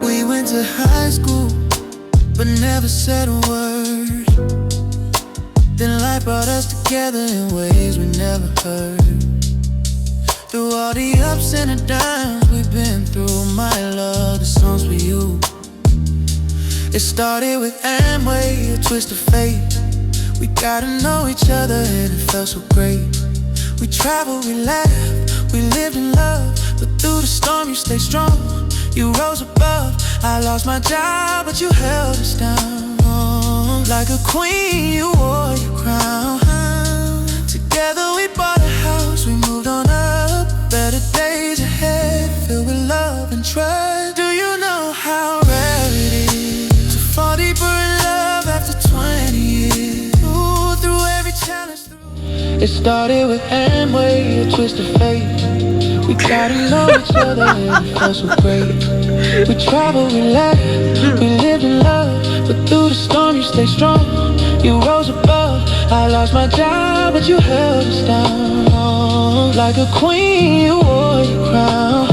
We went to high school, but never said a word. Then life brought us together in ways we never heard. Through all the ups and the downs we've been through, my love, the songs for you. It started with Amway, a twist of fate. We got to know each other and it felt so great. We traveled, we laughed, we lived in love. But through the storm you stayed strong, you rose above. I lost my job but you held us down. Like a queen you wore your crown. Together we bought a house, we moved on up. Better days ahead, filled with love and trust. Do you know how rare it is to fall deeper in love after 20 years? Ooh, through every challenge. It started with Amway, a twist of fate. We got to know each other and it felt so great. We traveled, we laughed, we lived in love. But through the storm you stayed strong, you rose above. I lost my job but you held us down. Like a queen you wore your crown.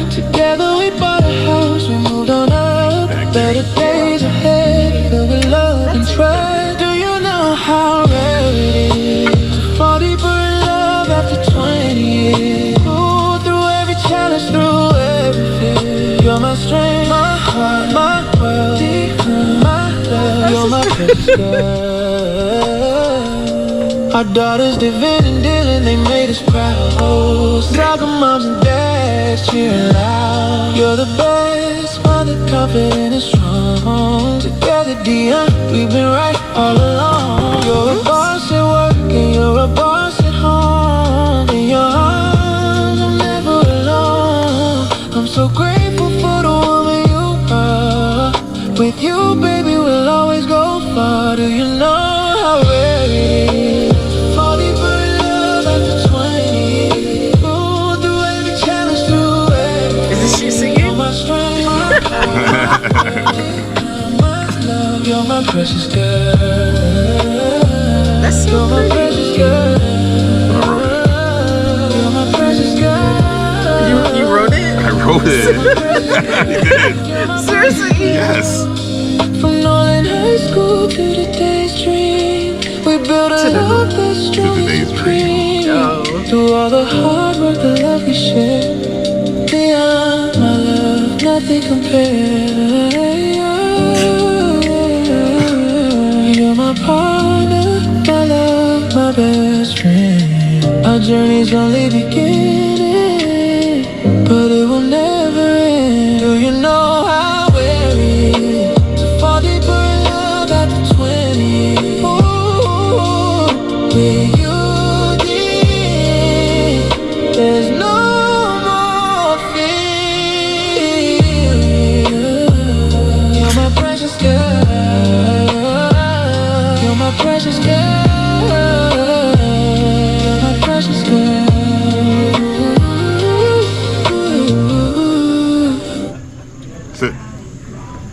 Together we bought a house, we moved on up. Better days ahead, filled with love and trust. Do you know how rare it is to fall deeper in love after 20 years? Ooh, through every challenge, through every fear. You're my strength, my heart, my world, my love. You're my precious girl. Our daughters, Devin and Dylan, they made us proud. Soccer moms and dads cheering loud. You're the best, mother, confident and strong. Together, Dion, we've been right all along. You're a boss at work and you're a boss at home. In your arms, I'm never alone. I'm so grateful for the woman you are. With you, baby, we'll always go far. Do you know how rare it is? Fall deeper in love after 20. Ooh, through every challenge, through every. Is this you singing? You're my strength, my love, you're my precious girl. That's so You're my pretty. precious girl. You're my precious girl. You wrote it? I wrote it. You did. Seriously? Yes. From Northern High School to today's dream, we built a love that's strong and today's supreme. Oh. Through all the hard work, the love we share, beyond my love, nothing compares. You're my partner, my love, my best friend. Our journey's only beginning, but it will never end. Do you know how rare it is to fall deeper in love after 20? Ooh, with you, dear, there's no more fear. You're my precious girl. You're my precious girl. You're my precious girl. Sit.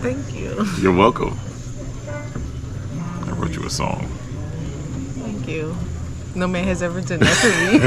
Thank you. You're welcome. I wrote you a song. Thank you. No man has ever done that to me.